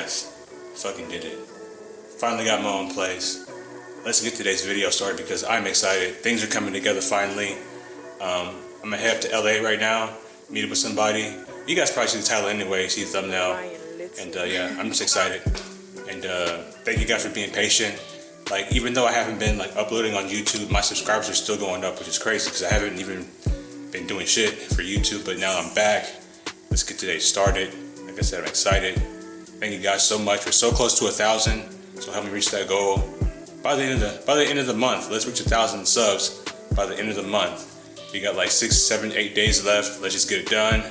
guys, fucking did it. Finally got my own place. Let's get today's video started because I'm excited. Things are coming together finally. I'm gonna head up to LA right now, meet up with somebody. You guys probably see the title anyway, see the thumbnail. And yeah, I'm just excited. And thank you guys for being patient. Like, even though I haven't been like uploading on YouTube, my subscribers are still going up, which is crazy because I haven't even been doing shit for YouTube, but now I'm back. Let's get today started. Like I said, I'm excited. Thank you guys so much. We're so close to 1,000, so help me reach that goal. By the end of the month, let's reach 1,000 subs by the end of the month. We got like 6, 7, 8 days left. Let's just get it done.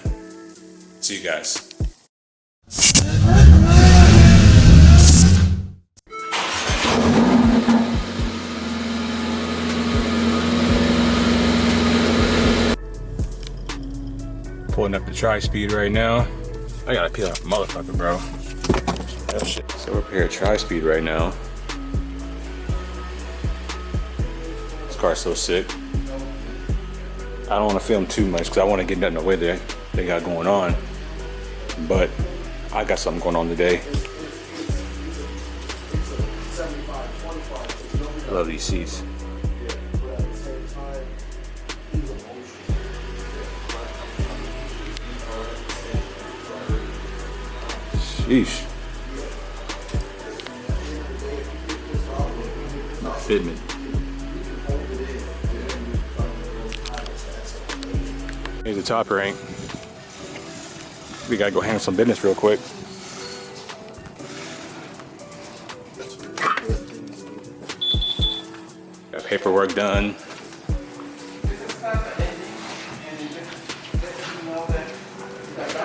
See you guys. Pulling up the tri-speed right now. I gotta peel out the motherfucker, bro. Oh shit. So we're up here at tri-speed right now. This car's so sick. I don't want to film too much because I want to get nothing away there they got going on. But I got something going on today. I love these seats. Sheesh. Fitment. Here's the top rank. We gotta go handle some business real quick. Got paperwork done.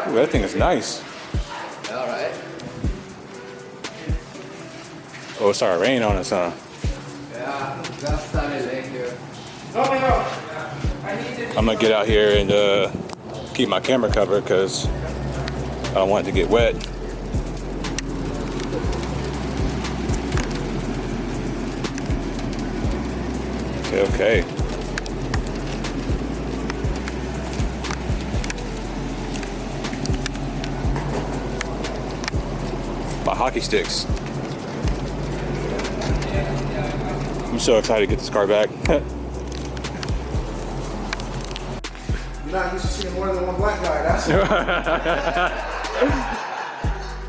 Ooh, that thing is nice. Alright. Oh, it started raining on us, huh? Yeah, just started right here. I'm gonna get out here and keep my camera covered because I don't want it to get wet. Okay. My hockey sticks. I'm so excited to get this car back. You're not used to seeing more than one black guy, that's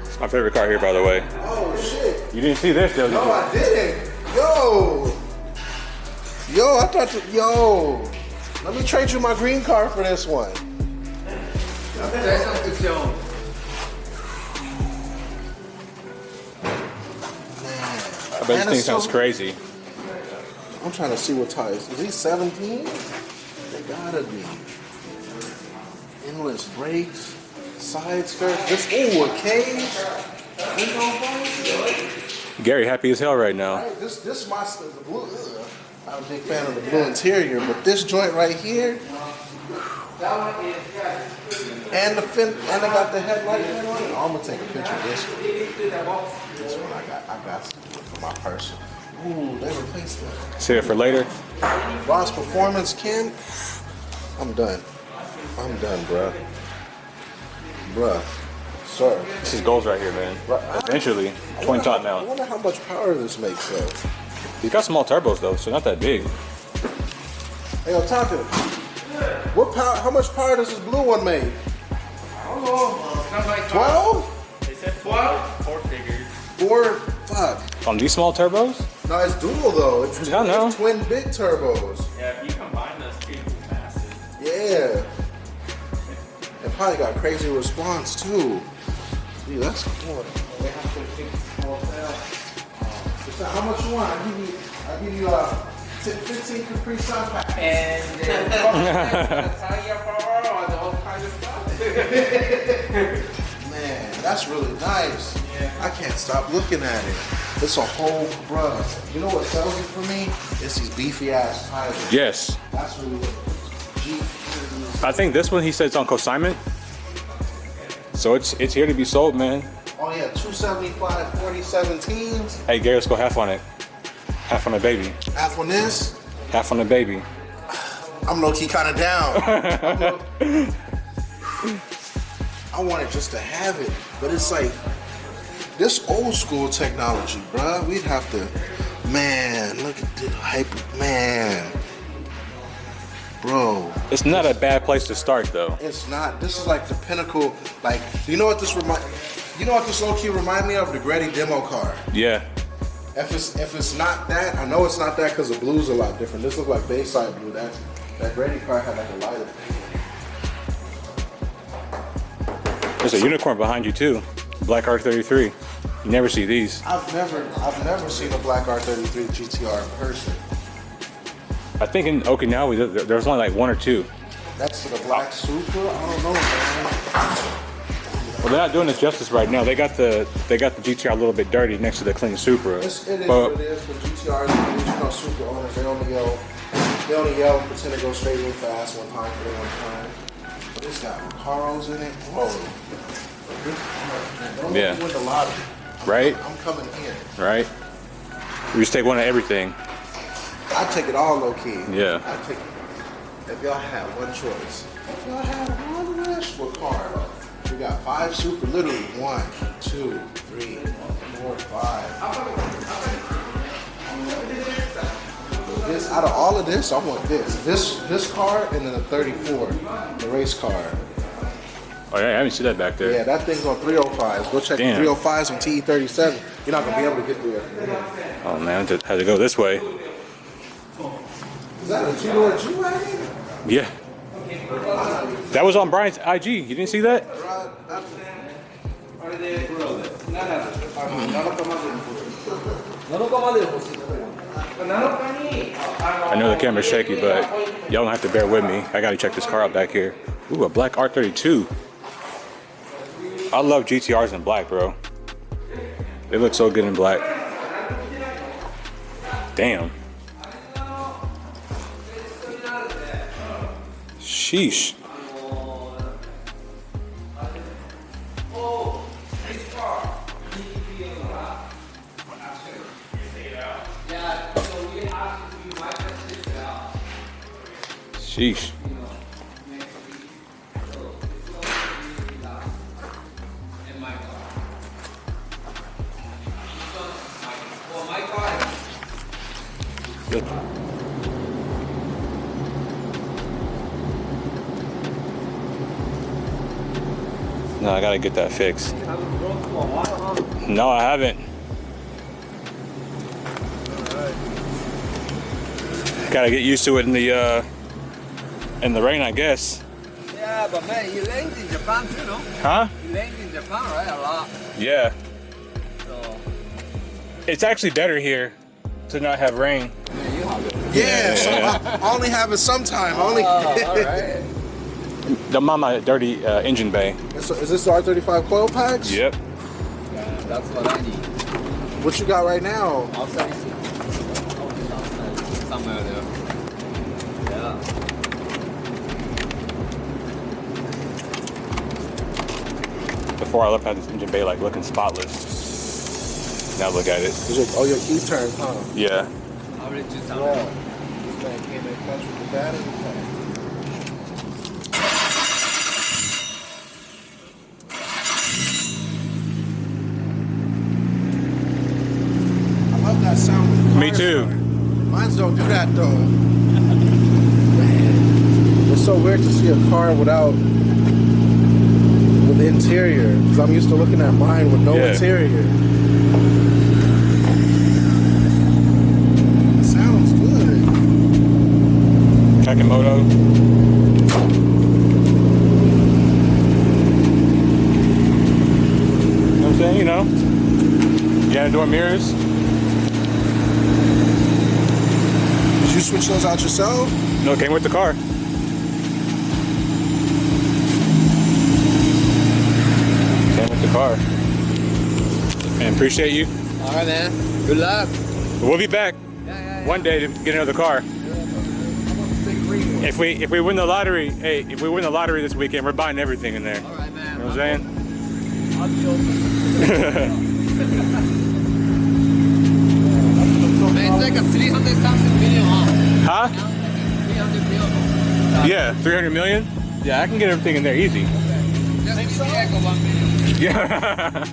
It's my favorite car here, by the way. Oh shit. You didn't see this, though, did you? No, I didn't. Yo, I thought, yo. Let me trade you my green car for this one. I bet this thing sounds crazy. I'm trying to see what tires. Is he 17? They gotta be. Endless brakes, side skirts. This, ooh, a cage. Gary happy as hell right now. Right, this my the blue. I'm a big fan of the blue interior, but this joint right here, and the fin, and I got the headlight on it. I'm gonna take a picture of this one. This one I got for my person. Ooh, they replaced that. Save it for later. Boss Performance Ken. I'm done. I'm done, bruh. Bruh. Sir. This is goals right here, man. Eventually, 20 top I mount. wonder how much power this makes, though. He's got small turbos, though, so not that big. Hey, yo, Taka. What power? How much power does this blue one make? I don't know. 12? They said 12? 4 figures. 4? Fuck. On these small turbos? No, it's dual though. It's I know. It's twin big turbos. Yeah, if you combine those two, it's massive. Yeah. It probably got crazy response too. Dude, that's cool. They have to fix more So how much you want? I give you 15 Capri Sun pack. And then tire power or the all kind of stuff. Man, that's really nice. Yeah. I can't stop looking at it. It's a whole, bruh. You know what sells it for me? It's these beefy ass tires. Yes. That's really what Jeep. I think this one, he said it's on consignment. So it's here to be sold, man. Oh yeah, 275 40 17s. Hey, Gary, let's go half on it. Half on the baby. Half on this. Half on the baby. I'm low-key kind of down. I wanted just to have it, but it's like This old school technology, bruh. We'd have to, man. Look at the hyper, man, bro. It's not a bad place to start though. It's not. This is like the pinnacle. Like, you know what this remind? You know what this low key remind me of? The Gretty demo car. Yeah. If it's not that, I know it's not that because the blue's a lot different. This looks like Bayside blue. That Gretty car had like a lighter thing. There's a unicorn behind you too. Black R33. You never see these. I've never seen a black R33 GT-R in person. I think in Okinawa there's only like one or two. That's the black Supra. I don't know, man. Well, they're not doing this justice right now. They got the GTR a little bit dirty next to the clean Supra. It is what it is. But GTRs, you know, Supra owners, they only yell and pretend to go straight real fast one time for one time. But it's got Caros in it. Whoa. Don't Yeah. win the lottery. Right? I'm coming in. Right? We just take one of everything. I take it all low key. Yeah. I take it. If y'all had one choice, if y'all had one wish for car, we got 5 Supra, literally 1, 2, 3, 4, 5. This, out of all of this, I want this car, and then a 34, the race car. Oh yeah, I haven't seen that back there. Yeah, that thing's on 305s. Go check Damn. the 305s on TE37. You're not gonna be able to get there from here. Oh man, I had to go this way. Is that a two-door G-Wagon? Yeah. That was on Brian's IG. You didn't see that? I know the camera's shaky, but y'all don't have to bear with me. I gotta check this car out back here. Ooh, a black R32. I love GTRs in black, bro. They look so good in black. Damn. Sheesh. Sheesh. Good. No, I gotta get that fixed. No, I haven't. Gotta get used to it in the rain, I guess. Yeah, but man, you landed in Japan too, no? Huh? You landed in Japan, right? A lot. Yeah. So, It's actually better here to not have rain. yeah, you have it. Yeah, so I only have it sometime. I only. All right. The mama dirty engine bay. So is this the R35 coil packs? Yep. Yeah, that's what I need. What you got right now? Outside is somewhere there. Yeah. Before I left, I had this engine bay like looking spotless. Now look at it. Oh, your key turns, huh? Yeah. Average is Well, this man came in clutch with the battery pack. I love that sound when the Me cars too. start. Mines don't do that though. Man, it's so weird to see a car with interior, because I'm used to looking at mine with no Yeah. interior. It sounds good. Takimoto. You know what I'm saying? You know? Yeah, door mirrors. Did you switch those out yourself? No, it came with the car. Came with the car. And appreciate you. all right, man. Good luck. We'll be back Yeah. one day to get another car. If we win the lottery, hey, if we win the lottery this weekend, we're buying everything in there. All right, man. You know what I'm saying? I'll be open. Man, it's like a 300 something million, huh? Huh? 300 million. Yeah, 300 million? Yeah, I can get everything in there easy. Just give me like a 1 million. Yeah.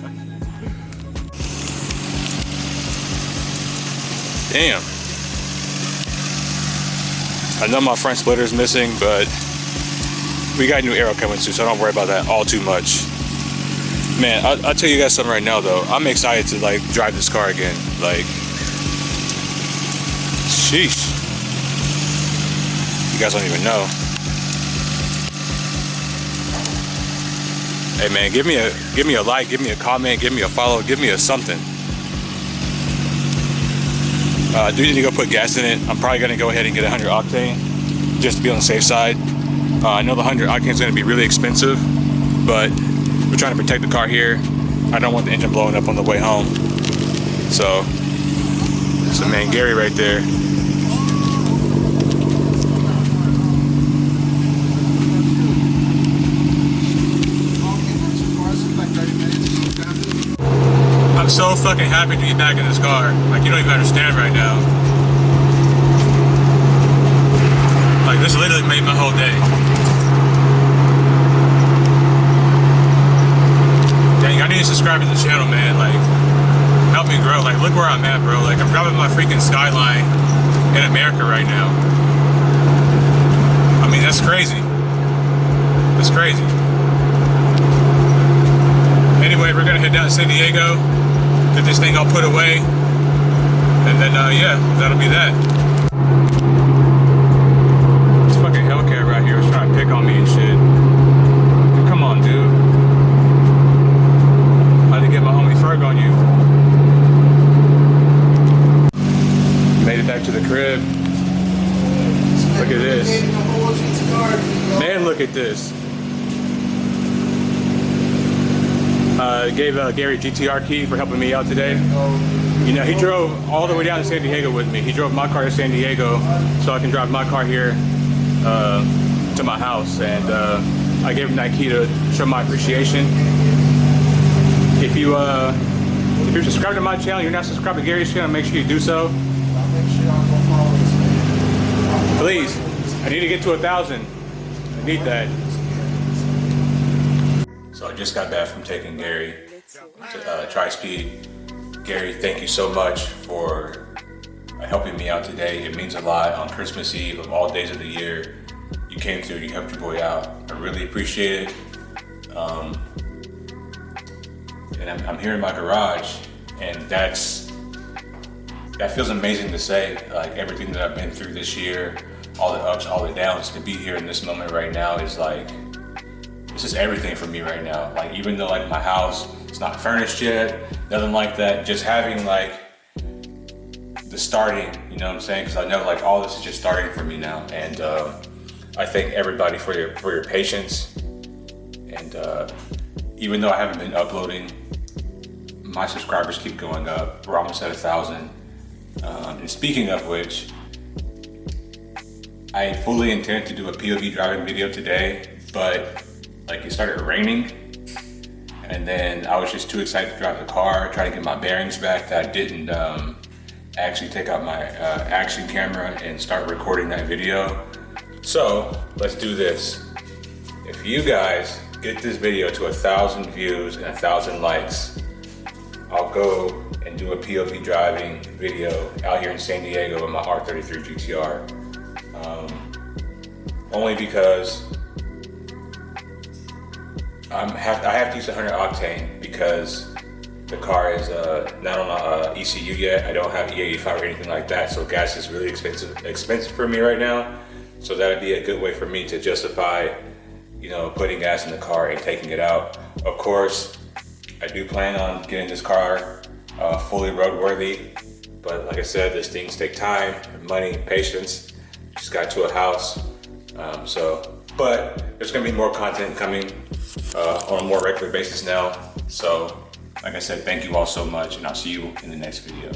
Damn. I know my front splitter is missing, but we got a new arrow coming too, so don't worry about that all too much. Man, I'll tell you guys something right now though. I'm excited to like drive this car again. Like, sheesh. You guys don't even know. Hey man, give me a like, give me a comment, give me a follow, give me a something. I do need to go put gas in it. I'm probably gonna go ahead and get 100 octane just to be on the safe side. I know the 100 octane is gonna be really expensive, but we're trying to protect the car here. I don't want the engine blowing up on the way home. So man, Gary right there. I'm so fucking happy to be back in this car. Like, you don't even understand right now. Like, this literally made my whole day. Dang, I need to subscribe to the channel, man. Like, help me grow. Like, look where I'm at, bro. Like, I'm driving my freaking Skyline in America right now. I mean, that's crazy. That's crazy. Anyway, we're gonna head down to San Diego, get this thing all put away, and then yeah, that'll be that. This fucking Hellcat right here was trying to pick on me and shit. Come on, dude. I had to get my homie Ferg on you. Made it back to the crib. Look at this. Man, look at this. Gave Gary GT-R key for helping me out today. You know, he drove all the way down to San Diego with me. He drove my car to San Diego so I can drive my car here to my house, and I gave him that key to show my appreciation. If you're subscribed to my channel, you're not subscribed to Gary's channel, make sure you do so. Please, I need to get to 1,000. I need that. So I just got back from taking Gary to Tri-Speed. Gary, thank you so much for helping me out today. It means a lot. On Christmas Eve of all days of the year, you came through, you helped your boy out. I really appreciate it. And I'm here in my garage, and that feels amazing to say. Like, everything that I've been through this year, all the ups, all the downs, to be here in this moment right now is like, this is everything for me right now. Like, even though like my house is not furnished yet, nothing like that, just having like the starting, you know what I'm saying? Because I know like all this is just starting for me now. And I thank everybody for your patience. And even though I haven't been uploading, my subscribers keep going up. We're almost at 1,000. And speaking of which, I fully intend to do a POV driving video today, but like, it started raining, and then I was just too excited to drive the car, try to get my bearings back, that I didn't actually take out my action camera and start recording that video. So let's do this. If you guys get this video to 1,000 views and 1,000 likes, I'll go and do a POV driving video out here in San Diego with my R33 GT-R. Only because I have to use 100 octane because the car is not on ECU yet. I don't have E85 or anything like that, so gas is really expensive for me right now. So that'd be a good way for me to justify, you know, putting gas in the car and taking it out. Of course, I do plan on getting this car fully roadworthy, but like I said, these things take time, money, patience. Just got to a house, but there's gonna be more content coming on a more regular basis now. So, like I said, thank you all so much, and I'll see you in the next video.